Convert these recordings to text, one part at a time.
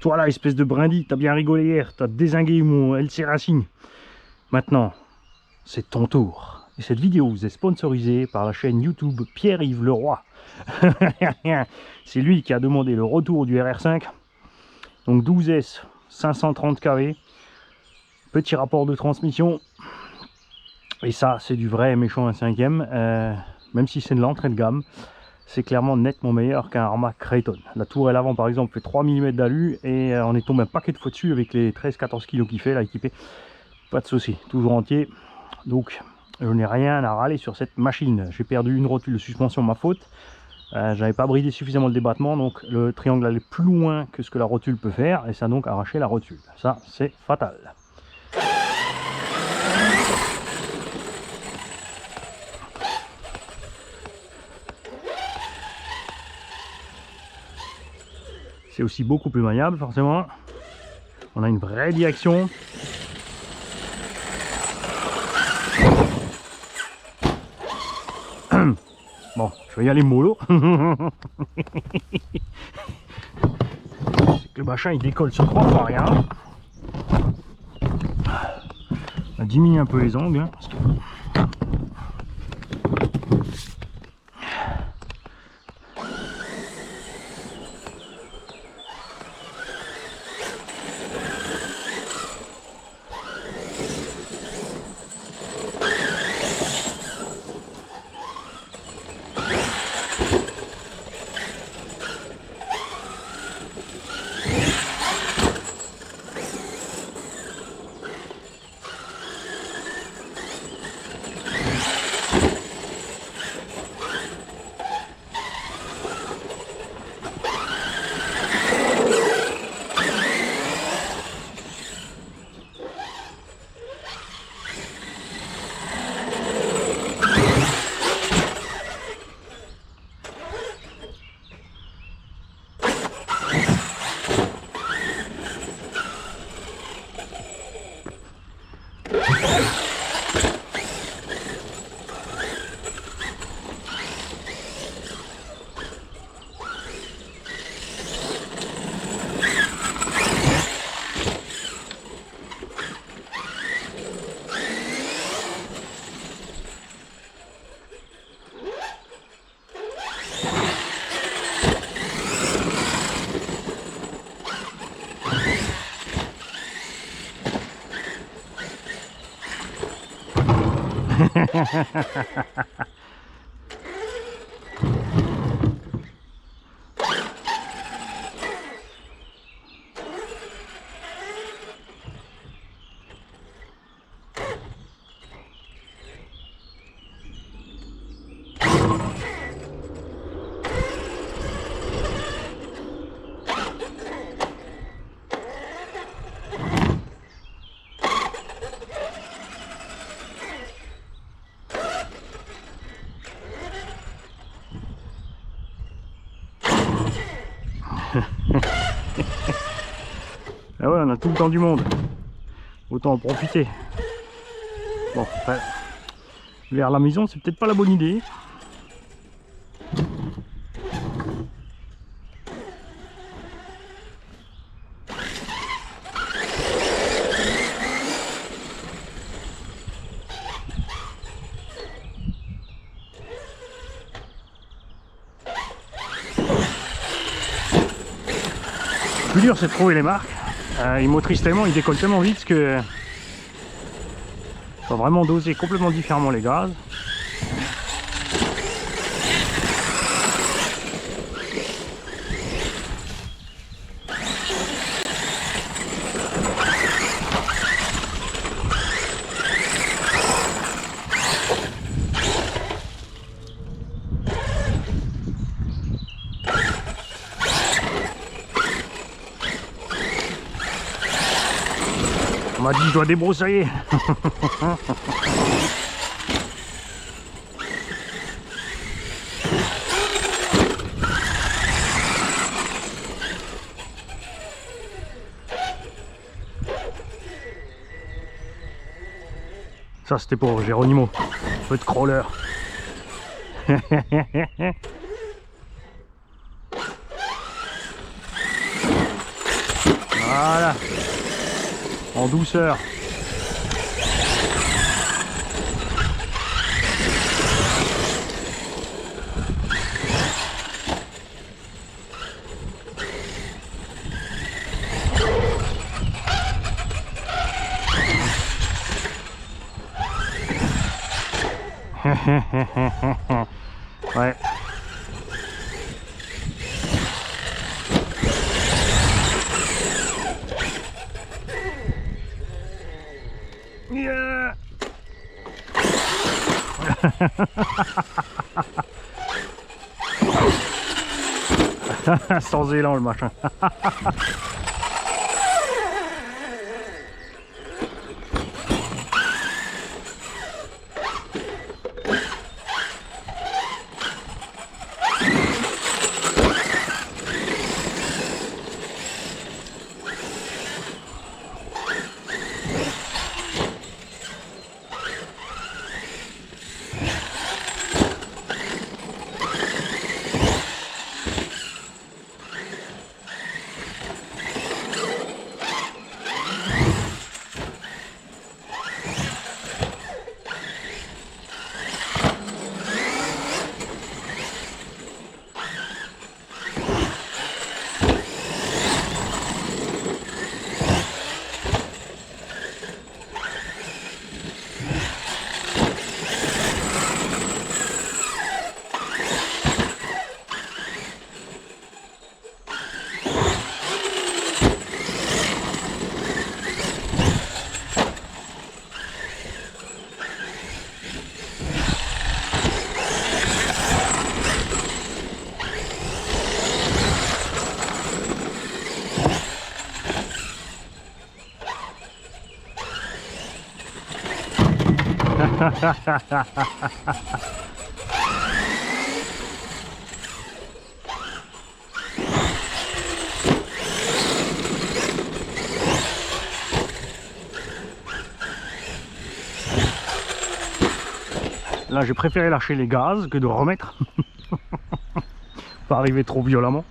Toi là, espèce de brindille, t'as bien rigolé hier, t'as dézingué mon LC Racing. Maintenant, c'est ton tour. Et cette vidéo vous est sponsorisée par la chaîne YouTube Pierre-Yves Leroy. C'est lui qui a demandé le retour du RR5. Donc 12S, 530 kV. Petit rapport de transmission. Et ça, c'est du vrai méchant 1/5e. Même si c'est de l'entrée de gamme, c'est clairement nettement meilleur qu'un Arma Creighton. La tourelle avant, par exemple, fait 3 mm d'alu. Et on est tombé un paquet de fois dessus avec les 13-14 kg qu'il fait, là, équipé. Pas de souci, toujours entier. Donc, je n'ai rien à râler sur cette machine. J'ai perdu une rotule de suspension, ma faute. J'avais pas bridé suffisamment le débattement, donc le triangle allait plus loin que ce que la rotule peut faire, et ça a donc arraché la rotule. Ça, c'est fatal. C'est aussi beaucoup plus maniable, forcément. On a une vraie direction. Bon, je vais y aller mollo. C'est que le machin il décolle sur 3 fois rien. On va diminuer un peu les angles. Hein, parce que... Ah ouais, on a tout le temps du monde. Autant en profiter. Bon, après, vers la maison, c'est peut-être pas la bonne idée. Le plus dur, c'est de trouver les marques. Il motrice tellement, il décolle tellement vite que faut vraiment doser complètement différemment les gaz. On m'a dit je dois débroussailler. Ça c'était pour Géronimo, peu de crawler. Voilà. En douceur. Ouais. Yeah. Sans élan le machin. Là, j'ai préféré lâcher les gaz que de remettre. Pas arriver trop violemment.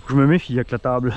Je me méfie avec la table.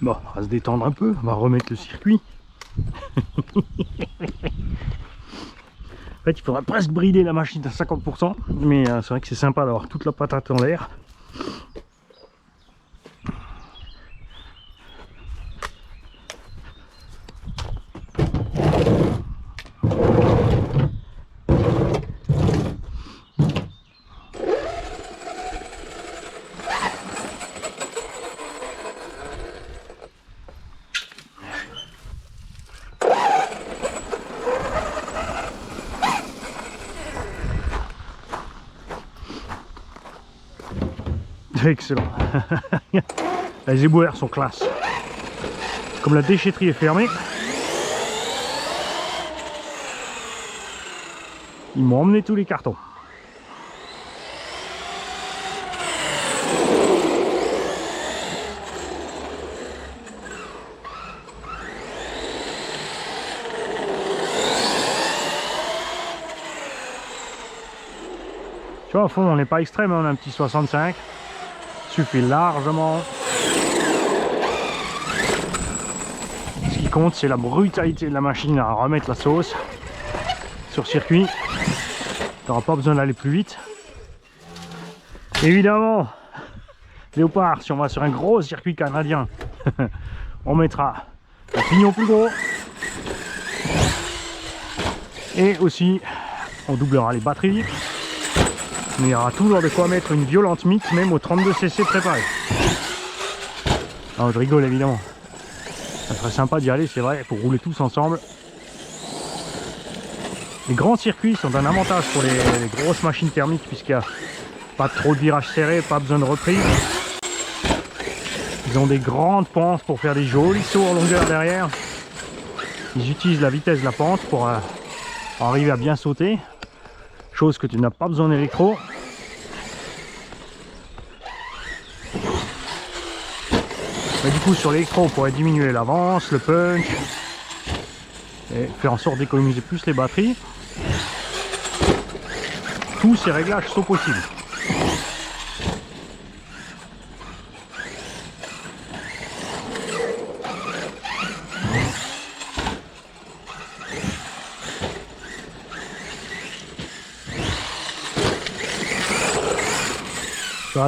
Bon, on va se détendre un peu, on va remettre le circuit. En fait, il faudrait presque brider la machine à 50%, mais c'est vrai que c'est sympa d'avoir toute la patate en l'air. Excellent. Les éboueurs sont classe. Comme la déchetterie est fermée, ils m'ont emmené tous les cartons. Tu vois, au fond, on n'est pas extrême, on a un petit 65. Suffit largement. Ce qui compte, c'est la brutalité de la machine à remettre la sauce sur circuit. Tu n'auras pas besoin d'aller plus vite. Évidemment, Léopard, si on va sur un gros circuit canadien, on mettra un pignon plus gros. Et aussi, on doublera les batteries. Mais il y aura toujours de quoi mettre une violente mythe, même au 32cc préparé. Non, je rigole évidemment. Ça serait sympa d'y aller, c'est vrai, pour rouler tous ensemble. Les grands circuits sont un avantage pour les grosses machines thermiques, puisqu'il n'y a pas trop de virages serrés, pas besoin de reprise. Ils ont des grandes pentes pour faire des jolis sauts en longueur derrière. Ils utilisent la vitesse de la pente pour arriver à bien sauter. Chose que tu n'as pas besoin d'électro. Mais du coup sur l'électro on pourrait diminuer l'avance, le punch. Et faire en sorte d'économiser plus les batteries. Tous ces réglages sont possibles.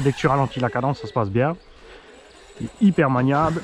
Dès que tu ralentis la cadence, ça se passe bien. Il est hyper maniable.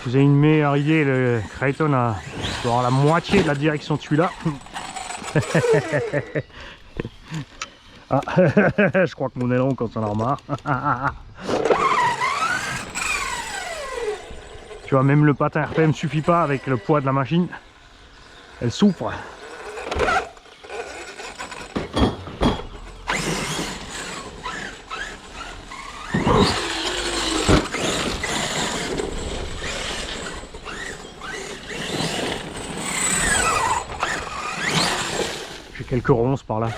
Vous avez une meilleure idée, le Kraton a avoir la moitié de la direction de celui-là. Ah, je crois que mon aileron quand on en a marre. Tu vois, même le patin RPM suffit pas avec le poids de la machine. Elle souffre. J'ai quelques ronces par là.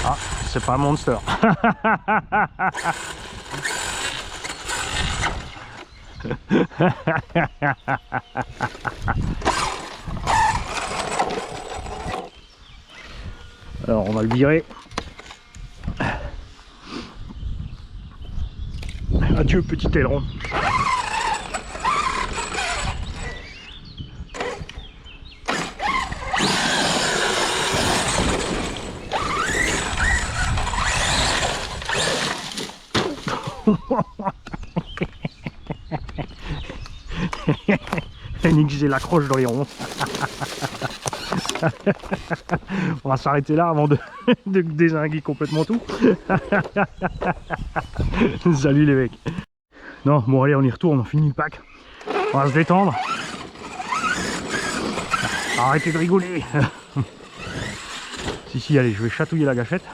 Ah, c'est pas un Monster. Alors on va le virer. Adieu petit aileron. Nick, j'ai l'accroche dans les ronds. On va s'arrêter là avant de dézinguer complètement tout. Salut les mecs. Non, bon allez, on y retourne, on finit le pack. On va se détendre. Arrêtez de rigoler. Si, allez, je vais chatouiller la gâchette.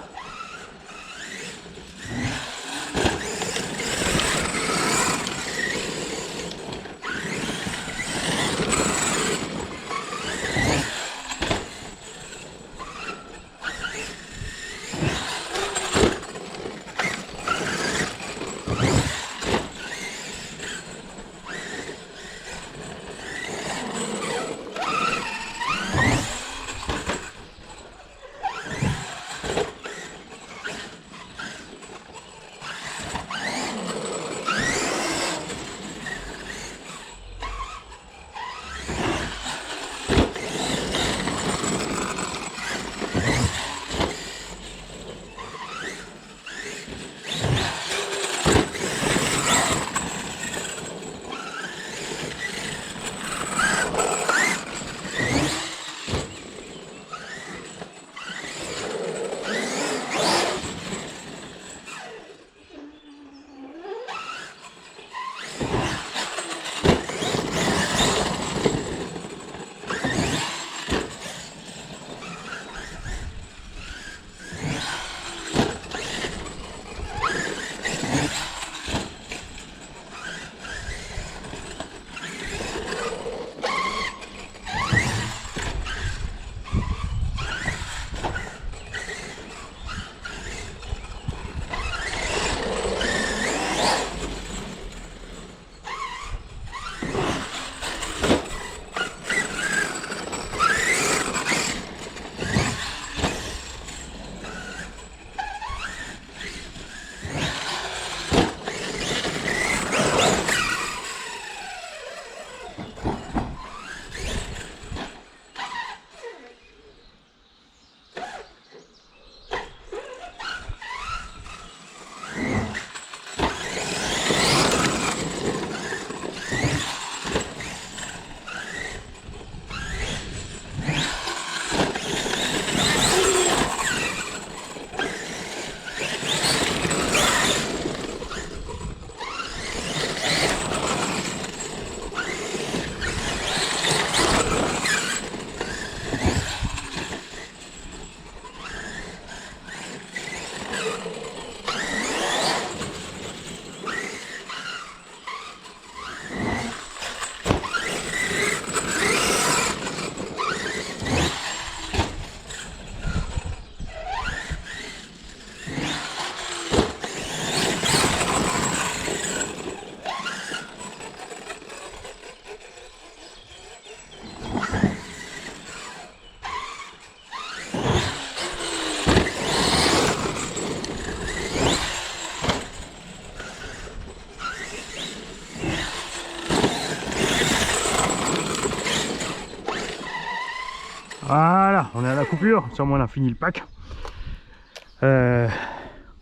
voilà, on est à la coupure, ça au moins on a fini le pack.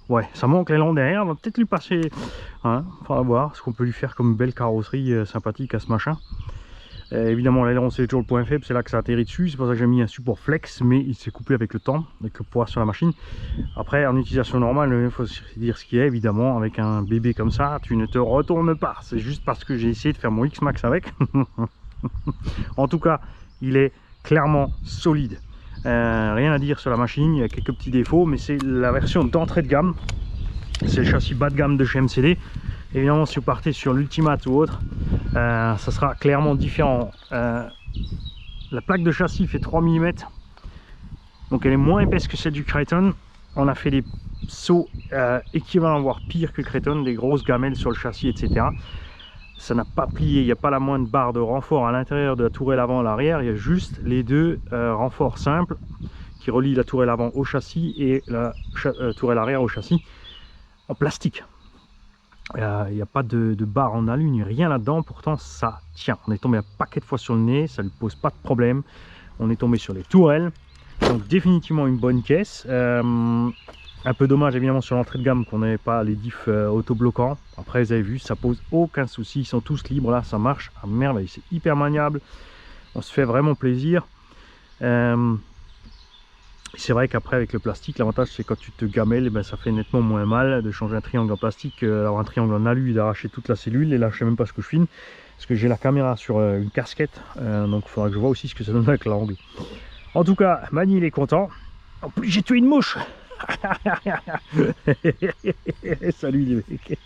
Ouais, ça manque l'élan derrière, on va peut-être lui passer, hein, faudra voir ce qu'on peut lui faire comme belle carrosserie sympathique à ce machin. Évidemment l'aileron c'est toujours le point faible, c'est là que ça atterrit dessus, c'est pour ça que j'ai mis un support flex, mais il s'est coupé avec le temps, avec le poids sur la machine. Après en utilisation normale, il faut se dire ce qu'il y a, évidemment, avec un bébé comme ça, tu ne te retournes pas, c'est juste parce que j'ai essayé de faire mon X-Max avec. En tout cas, il est clairement solide. Rien à dire sur la machine, il y a quelques petits défauts, mais c'est la version d'entrée de gamme, c'est le châssis bas de gamme de chez MCD. Évidemment, si vous partez sur l'Ultimate ou autre, ça sera clairement différent. La plaque de châssis fait 3 mm, donc elle est moins épaisse que celle du Kraton. On a fait des sauts équivalents, voire pire que le Kraton, des grosses gamelles sur le châssis, etc. Ça n'a pas plié, il n'y a pas la moindre barre de renfort à l'intérieur de la tourelle avant et l'arrière, il y a juste les deux renforts simples qui relient la tourelle avant au châssis et la tourelle arrière au châssis en plastique. Il n'y a pas de barre en alu, rien là-dedans, pourtant ça tient. On est tombé un paquet de fois sur le nez, ça ne lui pose pas de problème. On est tombé sur les tourelles, donc définitivement une bonne caisse. Un peu dommage évidemment sur l'entrée de gamme qu'on n'avait pas les diffs autobloquants. Après vous avez vu, ça pose aucun souci, ils sont tous libres là, ça marche à merveille, c'est hyper maniable. On se fait vraiment plaisir. C'est vrai qu'après avec le plastique, l'avantage c'est quand tu te gamelles, ben, ça fait nettement moins mal de changer un triangle en plastique, alors un triangle en alu et d'arracher toute la cellule. Et là je sais même pas ce que je filme, parce que j'ai la caméra sur une casquette, donc il faudra que je vois aussi ce que ça donne avec l'angle. En tout cas, Mani il est content. En plus j'ai tué une mouche. Salut les mecs.